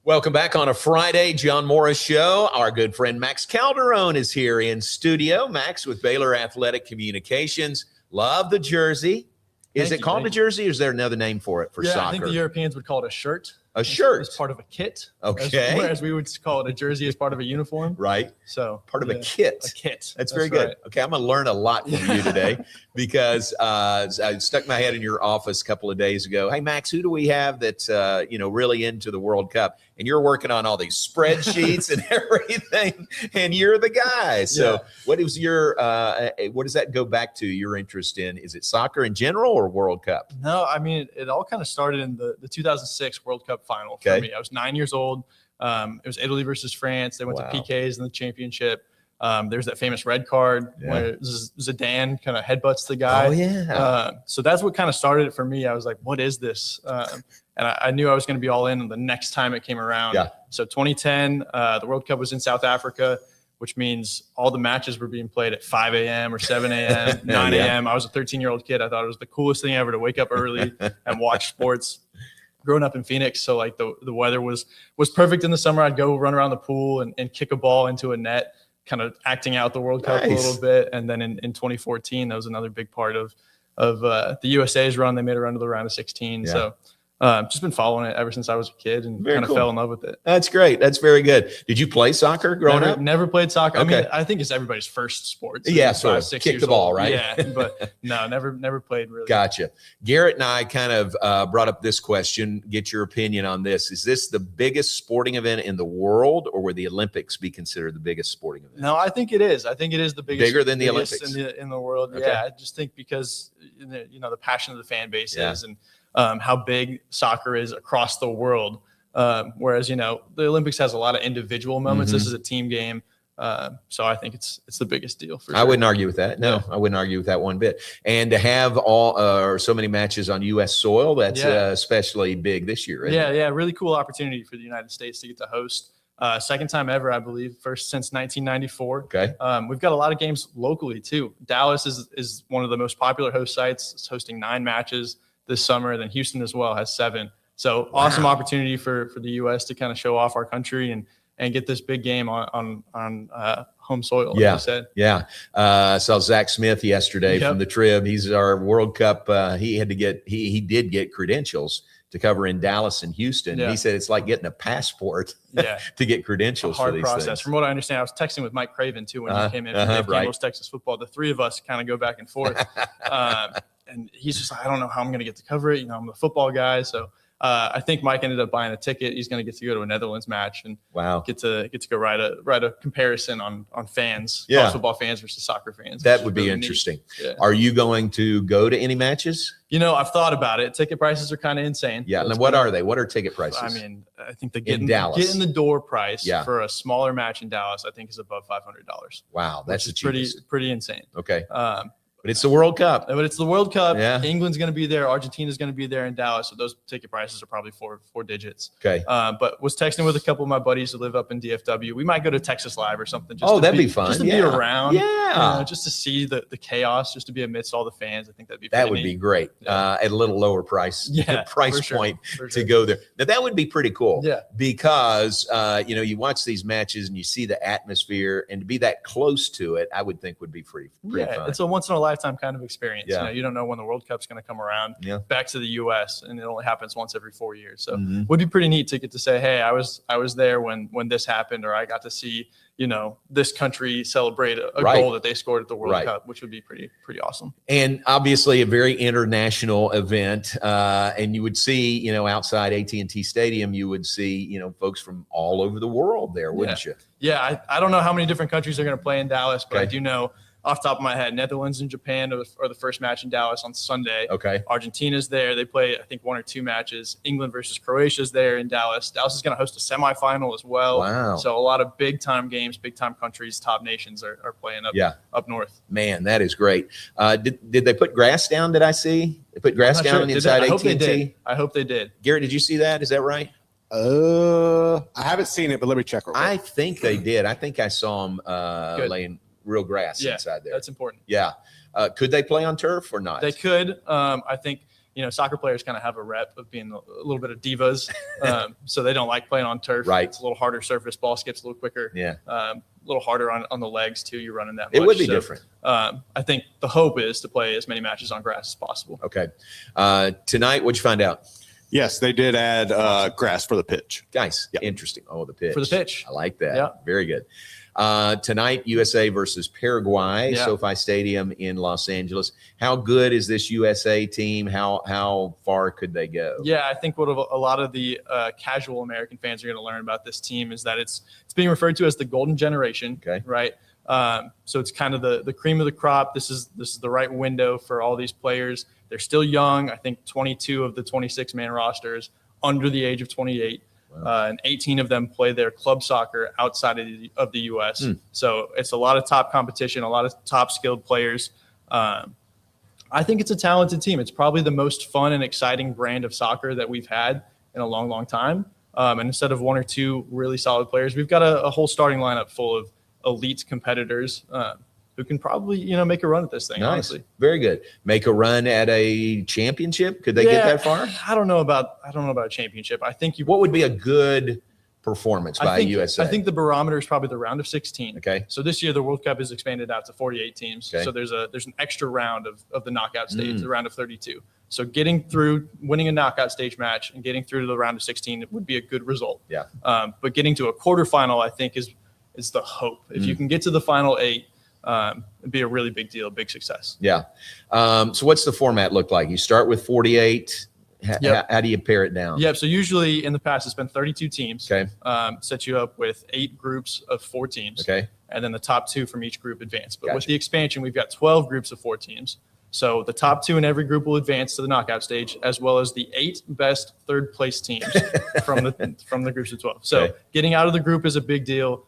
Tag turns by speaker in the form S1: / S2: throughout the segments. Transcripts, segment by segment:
S1: Welcome back on a Friday, John Morris Show. Our good friend Max Calderone is here in studio. Max with Baylor Athletic Communications. Love the jersey. Is it called a jersey, or is there another name for it for soccer?
S2: I think the Europeans would call it a shirt.
S1: A shirt.
S2: As part of a kit.
S1: Okay.
S2: Whereas we would call it a jersey as part of a uniform.
S1: Right.
S2: So
S1: part of a kit.
S2: A kit.
S1: That's very good. Right. Okay, I'm going to learn a lot from you today because I stuck my head in your office a couple of days ago. Hey, Max, who do we have that's really into the World Cup? And you're working on all these spreadsheets and everything, and you're the guy. So what is your what does that go back to, your interest in? Is it soccer in general or World Cup?
S2: No, I mean, it all kind of started in the 2006 World Cup final for me. I was 9 years old. It was Italy versus France. They went to PKs in the championship. There's that famous red card where Zidane kind of headbutts the guy.
S1: Oh, yeah.
S2: So that's what kind of started it for me. I was like, what is this? And I knew I was going to be all in the next time it came around.
S1: Yeah.
S2: So 2010, the World Cup was in South Africa, which means all the matches were being played at 5 a.m. or 7 a.m., 9 a.m. I was a 13-year-old kid. I thought it was the coolest thing ever to wake up early and watch sports. Growing up in Phoenix, so like the weather was perfect in the summer. I'd go run around the pool and kick a ball into a net, kind of acting out the World Cup a little bit. And then in 2014, that was another big part of the USA's run. They made a run to the round of 16. So just been following it ever since I was a kid and kind of fell in love with it.
S1: That's great. That's very good. Did you play soccer growing up?
S2: Never played soccer. Okay. I mean, I think it's everybody's first sport.
S1: So sort of kick the ball, right?
S2: Yeah, but no, never played really.
S1: Gotcha. Garrett and I kind of brought up this question. Get your opinion on this. Is this the biggest sporting event in the world, or would the Olympics be considered the biggest sporting event?
S2: No, I think it is. I think it is the biggest.
S1: Bigger than the Olympics
S2: in the world. Okay. Yeah, I just think because the passion of the fan base is and how big soccer is across the world. Whereas, the Olympics has a lot of individial moments. This is a team game. So I think it's the biggest deal for sure.
S1: I wouldn't argue with that. No, I wouldn't argue with that one bit. And to have all so many matches on U.S. soil, that's especially big this year. Isn't it?
S2: Really cool opportunity for the United States to get to host. Second time ever, I believe, first since 1994.
S1: Okay.
S2: We've got a lot of games locally too. Dallas is one of the most popular host sites. It's hosting 9 matches this summer. Then Houston as well has 7. So awesome opportunity for the U.S. to kind of show off our country and get this big game on home soil. Like you said.
S1: Saw Zach Smith yesterday from the Trib. He's our World Cup. He did get credentials to cover in Dallas and Houston. He said it's like getting a passport to get credentials for these
S2: process.
S1: things.
S2: From what I understand, I was texting with Mike Craven too when he came in from Dave Campbell's Texas Football. The 3 of us kind of go back and forth. And he's just like, I don't know how I'm going to get to cover it. I'm the football guy. So I think Mike ended up buying a ticket. He's going to get to go to a Netherlands match and get to go write a comparison on fans, college football fans versus soccer fans.
S1: That would be really interesting. Are you going to go to any matches?
S2: I've thought about it. Ticket prices are kind of insane.
S1: Yeah. And what are they? What are ticket prices?
S2: I mean, I think get in the door price for a smaller match in Dallas, I think is above $500.
S1: Wow. That's
S2: pretty insane.
S1: Okay. But it's the World Cup.
S2: Yeah. England's going to be there. Argentina's going to be there in Dallas. So those ticket prices are probably four digits.
S1: Okay.
S2: But was texting with a couple of my buddies who live up in DFW. We might go to Texas Live or something.
S1: That'd be fun.
S2: Just to be around. Yeah. Just to see the chaos, just to be amidst all the fans. I think that'd be
S1: that would be great. At a little lower price point to go there. Now that would be pretty cool.
S2: Yeah.
S1: Because you watch these matches and you see the atmosphere, and to be that close to it, I would think would be pretty fun.
S2: It's a once in a lifetime kind of experience. You don't know when the World Cup's going to come around back to the U.S. and it only happens once every 4 years. So it would be pretty neat to get to say, hey, I was there when this happened, or I got to see this country celebrate a goal that they scored at the World Cup, which would be pretty awesome.
S1: And obviously a very international event. And you would see, outside AT&T Stadium, you would see, folks from all over the world there, wouldn't you?
S2: Yeah. I don't know how many different countries are going to play in Dallas, but I do know off the top of my head, Netherlands and Japan are the first match in Dallas on Sunday.
S1: Okay.
S2: Argentina's there. They play, I think, 1 or 2 matches. England versus Croatia's there in Dallas. Dallas is going to host a semifinal as well.
S1: Wow.
S2: So a lot of big-time games, big-time countries, top nations are playing up north.
S1: Man, that is great. Did they put grass down, did I see? They put grass down inside AT&T?
S2: I hope they did.
S1: Garrett, did you see that? Is that right?
S3: I haven't seen it, but let me check real quick.
S1: I think they did. I think I saw them laying real grass inside there.
S2: That's important.
S1: Yeah. Could they play on turf or not?
S2: They could. I think soccer players kind of have a rep of being a little bit of divas. So they don't like playing on turf.
S1: Right.
S2: It's a little harder surface. Ball skips a little quicker.
S1: Yeah.
S2: A little harder on the legs too. You're running that much.
S1: It would be different.
S2: I think the hope is to play as many matches on grass as possible.
S1: Okay. Tonight, what'd you find out?
S3: Yes, they did add grass for the pitch.
S1: Guys,
S3: Yeah.
S1: interesting. Oh, the pitch.
S2: For the pitch.
S1: I like that.
S2: Yeah.
S1: Very good. Tonight, USA versus Paraguay,
S2: Yeah.
S1: SoFi Stadium in Los Angeles. How good is this USA team? How far could they go?
S2: Yeah, I think what a lot of the casual American fans are going to learn about this team is that it's being referred to as the golden generation.
S1: Okay.
S2: Right. So it's kind of the cream of the crop. This is the right window for all these players. They're still young. I think 22 of the 26-man rosters under the age of 28.
S1: Wow.
S2: And 18 of them play their club soccer outside of the U.S. So it's a lot of top competition, a lot of top skilled players. I think it's a talented team. It's probably the most fun and exciting brand of soccer that we've had in a long, long time. And instead of one or two really solid players, we've got a whole starting lineup full of elite competitors who can probably, make a run at this thing.
S1: Nice.
S2: Honestly.
S1: Very good. Make a run at a championship? Could they get that far?
S2: I don't know about a championship. I think
S1: What would be a good performance by USA?
S2: I think the barometer is probably the round of 16.
S1: Okay.
S2: So this year the World Cup is expanded out to 48 teams.
S1: Okay.
S2: So there's an extra round of the knockout stage, the round of 32. So getting through, winning a knockout stage match and getting through to the round of 16 would be a good result.
S1: Yeah.
S2: But getting to a quarterfinal, I think is the hope. If you can get to the final 8, it'd be a really big deal, big success.
S1: Yeah. So what's the format look like? You start with 48.
S2: Yep.
S1: How do you pare it down?
S2: Yep. So usually in the past, it's been 32 teams.
S1: Okay.
S2: Set you up with 8 groups of 4 teams.
S1: Okay.
S2: And then the top 2 from each group advance. But with
S1: Gotcha.
S2: the expansion, we've got 12 groups of 4 teams. So the top 2 in every group will advance to the knockout stage, as well as the 8 best third place teams from the groups of 12. So
S1: Okay.
S2: getting out of the group is a big deal.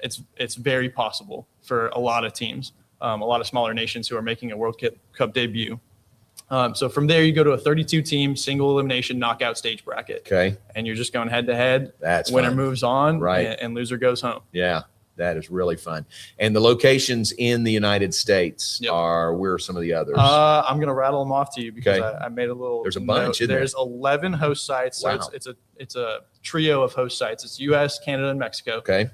S2: It's very possible for a lot of teams, a lot of smaller nations who are making a World Cup debut. So from there, you go to a 32-team single elimination knockout stage bracket.
S1: Okay.
S2: And you're just going head to head.
S1: That's
S2: winner
S1: fun.
S2: moves on,
S1: Right.
S2: and loser goes home.
S1: Yeah. That is really fun. And the locations in the United States
S2: Yep.
S1: where are some of the others?
S2: I'm going to rattle them off to you because
S1: Okay.
S2: I made a little.
S1: There's a bunch, isn't there?
S2: There's 11 host sites. So
S1: Wow.
S2: it's a trio of host sites. It's U.S., Canada, and Mexico.
S1: Okay.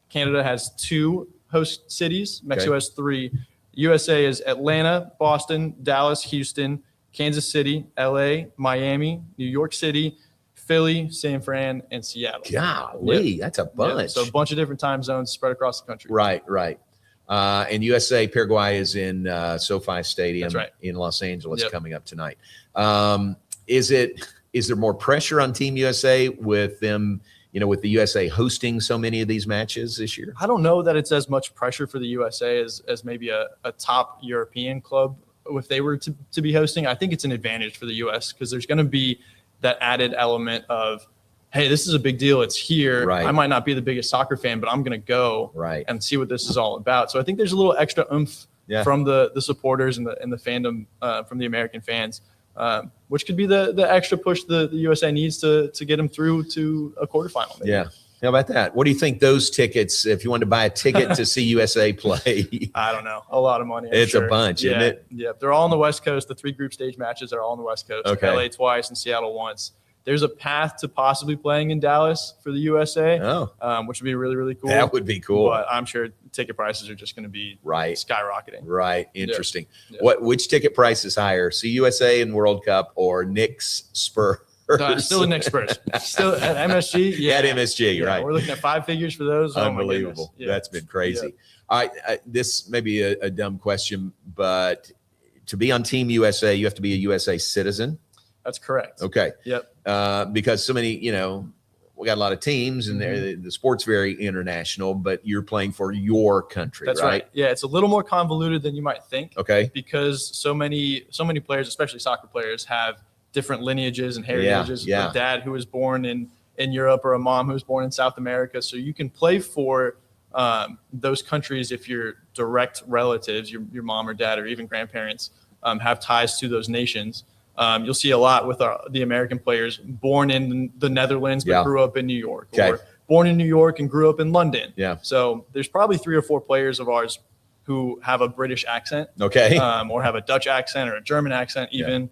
S2: Canada has 2 host cities. Mexico
S1: Okay.
S2: has 3. USA is Atlanta, Boston, Dallas, Houston, Kansas City, LA, Miami, New York City, Philly, San Fran, and Seattle.
S1: Golly, that's a bunch.
S2: Yeah, so a bunch of different time zones spread across the country.
S1: Right. And USA, Paraguay is in SoFi Stadium
S2: That's right.
S1: in Los Angeles
S2: Yep.
S1: coming up tonight. Is there more pressure on Team USA with them, with the USA hosting so many of these matches this year?
S2: I don't know that it's as much pressure for the USA as maybe a top European club if they were to be hosting. I think it's an advantage for the US because there's going to be that added element of, hey, this is a big deal. It's here.
S1: Right.
S2: I might not be the biggest soccer fan, but I'm going to go
S1: Right.
S2: and see what this is all about. So I think there's a little extra oomph from the supporters and the fandom from the American fans, which could be the extra push the USA needs to get them through to a quarterfinal. Maybe.
S1: Yeah. How about that? What do you think those tickets, if you wanted to buy a ticket to see USA play?
S2: I don't know. A lot of money. I'm
S1: It's
S2: sure.
S1: a bunch, isn't it?
S2: Yeah. They're all on the West Coast. The 3 group stage matches are all on the West Coast.
S1: Okay.
S2: LA twice and Seattle once. There's a path to possibly playing in Dallas for the USA, which would be really, really cool.
S1: That would be cool.
S2: But I'm sure ticket prices are just going to be skyrocketing.
S1: Right. Interesting.
S2: Yeah.
S1: Which ticket price is higher? See USA in World Cup or Knicks Spurs?
S2: Still the Knicks Spurs. Still at MSG. Yeah.
S1: At MSG,
S2: Yeah,
S1: right.
S2: We're looking at 5 figures for those.
S1: Unbelievable.
S2: Oh my goodness. Yeah.
S1: That's been crazy.
S2: Yeah.
S1: All right. This may be a dumb question, but to be on Team USA, you have to be a USA citizen.
S2: That's correct.
S1: Okay.
S2: Yep.
S1: Because so many, we got a lot of teams and the sport's very international, but you're playing for your country,
S2: That's right. Yeah. It's a little more convoluted than you might think.
S1: Okay.
S2: Because so many players, especially soccer players, have different lineages and heritages.
S1: Yeah.
S2: A dad who was born in Europe or a mom who was born in South America. So you can play for those countries if your direct relatives, your mom or dad or even grandparents, have ties to those nations. You'll see a lot with the American players born in the Netherlands but grew up in New York, or born in New York and grew up in London.
S1: Yeah.
S2: So there's probably 3 or 4 players of ours who have a British accent,
S1: Okay.
S2: or have a Dutch accent or a German accent even.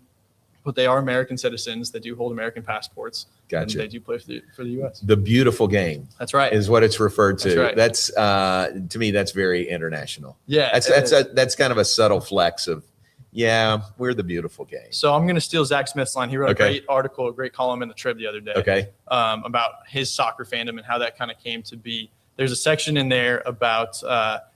S2: but they are American citizens. They do hold American passports.
S1: Gotcha.
S2: And they do play for the U.S.
S1: The beautiful game.
S2: That's right.
S1: Is what it's referred to.
S2: That's right.
S1: That's to me, that's very international.
S2: Yeah.
S1: That's kind of a subtle flex of, yeah, we're the beautiful game.
S2: So I'm going to steal Zach Smith's line. He wrote a great article, a great column in the Trib the other day. About his soccer fandom and how that kind of came to be. There's a section in there about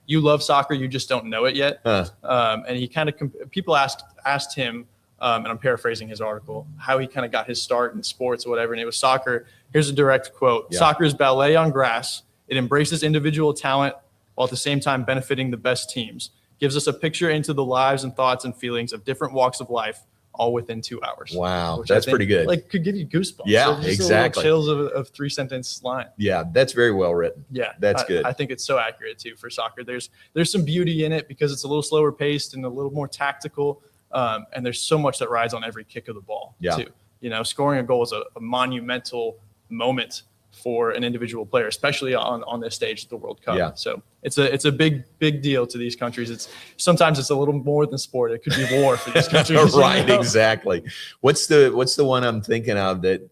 S2: you love soccer, you just don't know it yet. And he kind of people asked him, and I'm paraphrasing his article, how he kind of got his start in sports or whatever, and it was soccer. Here's a direct quote. Yeah. Soccer is ballet on grass. It embraces individual talent while at the same time benefiting the best teams. Gives us a picture into the lives and thoughts and feelings of different walks of life, all within 2 hours.
S1: Wow, that's pretty good.
S2: Like, could give you goosebumps.
S1: Yeah, exactly.
S2: Chills of 3-sentence line.
S1: Yeah, that's very well written.
S2: Yeah,
S1: that's good.
S2: I think it's so accurate too for soccer. There's some beauty in it because it's a little slower paced and a little more tactical. And there's so much that rides on every kick of the ball too. You know, scoring a goal is a monumental moment for an individual player, especially on this stage of the World Cup. Yeah. So it's a big deal to these countries. Sometimes it's a little more than sport. It could be war for these countries.
S1: Right, exactly. What's the one I'm thinking of that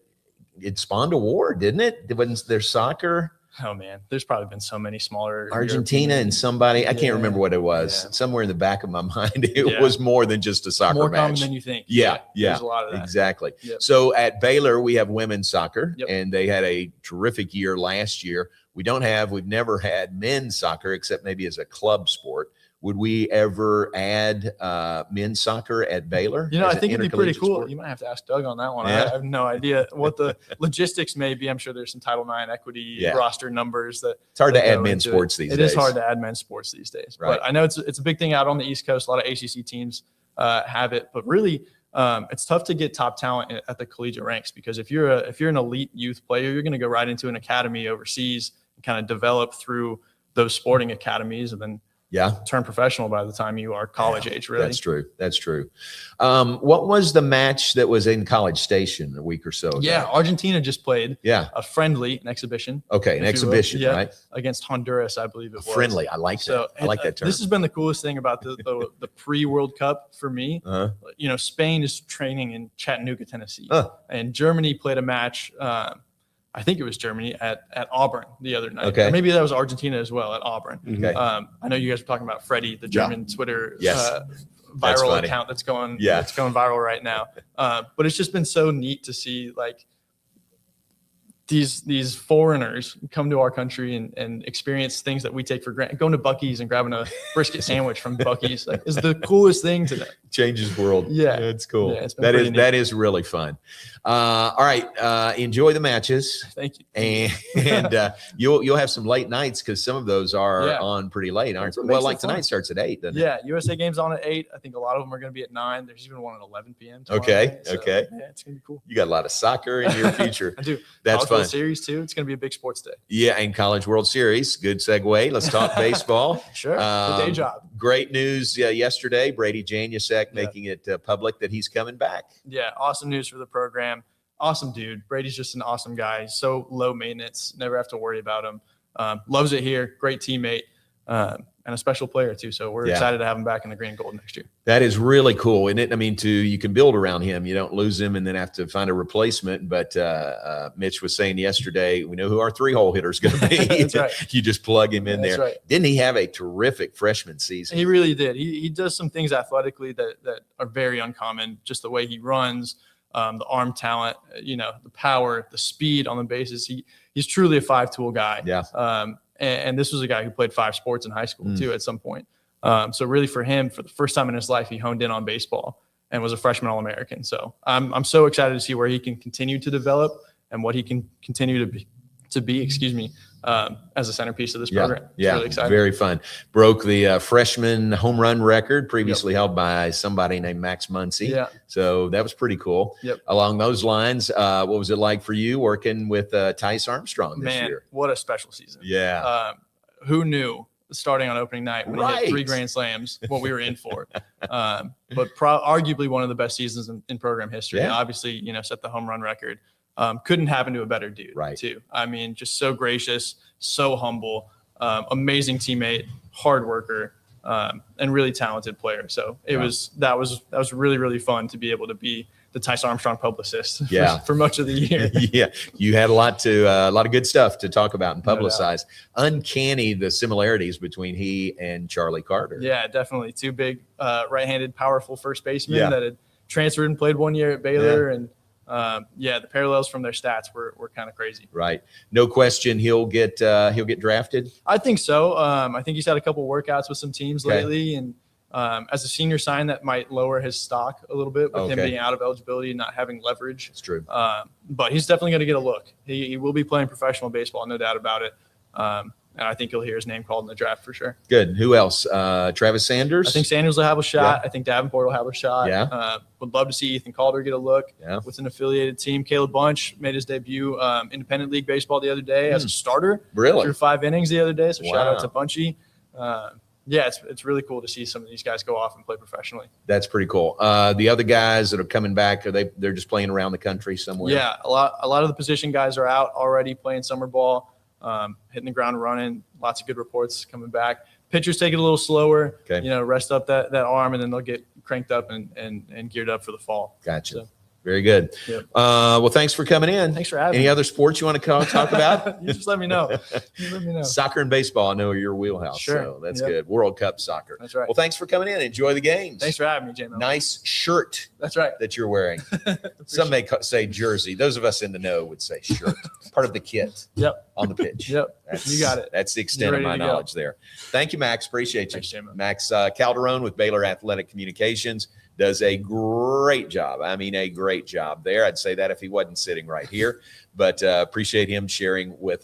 S1: it spawned a war, didn't it? Wasn't there soccer?
S2: Oh man, there's probably been so many smaller
S1: Argentina and somebody, I can't remember what it was. Yeah. Somewhere in the back of my mind, it was more than just a soccer
S2: more
S1: match.
S2: More common than you think.
S1: Yeah.
S2: There's a lot of that.
S1: Exactly.
S2: Yep.
S1: So at Baylor, we have women's soccer, and they had a terrific year last year. We've never had men's soccer except maybe as a club sport. Would we ever add men's soccer at Baylor?
S2: You know, I think it'd be pretty cool. Sport? You might have to ask Doug on that one. Yeah. I have no idea what the logistics may be. I'm sure there's some Title IX equity roster numbers that
S1: it's hard to add men's sports these days.
S2: It is hard to add men's sports these days. Right. But I know it's a big thing out on the East Coast. A lot of ACC teams have it, but really it's tough to get top talent at the collegiate ranks because if you're an elite youth player, you're going to go right into an academy overseas and kind of develop through those sporting academies and then turn professional by the time you are college age, really.
S1: That's true. What was the match that was in College Station a week or so ago?
S2: Yeah, Argentina just played a friendly, an exhibition.
S1: Okay, an exhibition, right?
S2: Against Honduras, I believe it was.
S1: Friendly, I like that. I like that term.
S2: This has been the coolest thing about the pre-World Cup for me. You know, Spain is training in Chattanooga, Tennessee. And Germany played a match I think it was Germany at Auburn the other night.
S1: Okay.
S2: Or maybe that was Argentina as well at Auburn.
S1: Okay.
S2: I know you guys were talking about Freddie, the German Twitter viral account that's going viral right now. But it's just been so neat to see like these foreigners come to our country and experience things that we take for granted. Going to Buc-ee's and grabbing a brisket sandwich from Buc-ee's is the coolest thing to them.
S1: Changes world.
S2: Yeah,
S1: it's cool.
S2: Yeah,
S1: that is really fun. All right, enjoy the matches.
S2: Thank you.
S1: And you'll have some late nights because some of those are on pretty late, aren't they? Well, like tonight starts at 8, doesn't it?
S2: Yeah, USA game's on at 8. I think a lot of them are going to be at 9. There's even one at 11 p.m.
S1: Okay.
S2: Night, so,
S1: okay.
S2: Yeah, it's going to be cool.
S1: You got a lot of soccer in your future.
S2: I do.
S1: That's
S2: College
S1: fun.
S2: World Series too. It's going to be a big sports day.
S1: Yeah, and College World Series. Good segue. Let's talk baseball.
S2: Sure. The day job.
S1: Great news yesterday. Brady Janusek making it public that he's coming back.
S2: Yeah, awesome news for the program. Awesome dude. Brady's just an awesome guy. He's so low maintenance. Never have to worry about him. Loves it here. Great teammate. And a special player too. So we're excited to have him back in the green and gold next year.
S1: That is really cool. And I mean, you can build around him. You don't lose him and then have to find a replacement. But Mitch was saying yesterday, we know who our 3-hole hitter is going to be.
S2: That's right.
S1: You just plug him in there.
S2: Right.
S1: Didn't he have a terrific freshman season?
S2: He really did. He does some things athletically that are very uncommon. Just the way he runs, the arm talent, the power, the speed on the bases. He's truly a 5-tool guy.
S1: Yeah.
S2: And this was a guy who played 5 sports in high school too at some point. So really for him, for the first time in his life, he honed in on baseball and was a freshman All-American. So I'm so excited to see where he can continue to develop and what he can continue to be, as a centerpiece of this program. It's really exciting.
S1: Very fun. Broke the freshman home run record previously held by somebody named Max Muncy.
S2: Yeah.
S1: So that was pretty cool.
S2: Yep.
S1: Along those lines, what was it like for you working with Tice Armstrong this year?
S2: What a special season.
S1: Yeah.
S2: Who knew starting on opening night when he hit 3 grand slams, what we were in for. But arguably one of the best seasons in program history.
S1: Yeah.
S2: And obviously, set the home run record. Couldn't happen to a better dude, too. I mean, just so gracious, so humble, amazing teammate, hard worker, and really talented player. So that was really, really fun to be able to be the Tice Armstrong publicist
S1: Yeah.
S2: for much of the year.
S1: Yeah, you had a lot of good stuff to talk about and
S2: No doubt.
S1: publicize. Uncanny the similarities between he and Charlie Carter.
S2: Yeah, definitely. Two big right-handed, powerful first basemen
S1: Yeah.
S2: that had transferred and played 1 year at Baylor. And the parallels from their stats were kind of crazy.
S1: Right. No question he'll get drafted.
S2: I think so. I think he's had a couple workouts with some teams
S1: Okay.
S2: lately, and as a senior sign, that might lower his stock a little bit with him
S1: Okay.
S2: being out of eligibility and not having leverage.
S1: It's true.
S2: But he's definitely going to get a look. He will be playing professional baseball, no doubt about it. And I think you'll hear his name called in the draft for sure.
S1: Good. Who else? Travis Sanders?
S2: I think Sanders will have a shot.
S1: Yeah.
S2: I think Davenport will have a shot.
S1: Yeah.
S2: Would love to see Ethan Calder get a look
S1: Yeah.
S2: with an affiliated team. Caleb Bunch made his debut independent league baseball the other day as a starter.
S1: Really?
S2: Through 5 innings the other day. So shout out
S1: Wow.
S2: to Bunchy. It's really cool to see some of these guys go off and play professionally.
S1: That's pretty cool. The other guys that are coming back, they're just playing around the country somewhere?
S2: Yeah, a lot of the position guys are out already playing summer ball, hitting the ground running. Lots of good reports coming back. Pitchers take it a little slower,
S1: Okay.
S2: rest up that arm, and then they'll get cranked up and geared up for the fall.
S1: Gotcha.
S2: So,
S1: Very good.
S2: Yep.
S1: Well, thanks for coming in.
S2: Thanks for having
S1: Any
S2: me.
S1: other sports you want to talk about?
S2: You just let me know.
S1: Soccer and baseball, I know, are your wheelhouse.
S2: Sure.
S1: So that's
S2: Yep.
S1: good. World Cup soccer.
S2: That's right.
S1: Well, thanks for coming in. Enjoy the games.
S2: Thanks for having me, J-Mo.
S1: Nice shirt
S2: That's right.
S1: that you're wearing. Some may say jersey. Those of us in the know would say shirt. Part of the kit
S2: Yep.
S1: on the pitch.
S2: Yep. You got it.
S1: That's the extent
S2: You're
S1: of my
S2: ready to go.
S1: knowledge there. Thank you, Max. Appreciate you.
S2: Thanks, J-Mo.
S1: Max Calderone with Baylor Athletic Communications does a great job. I mean, a great job there. I'd say that if he wasn't sitting right here, but appreciate him sharing with us.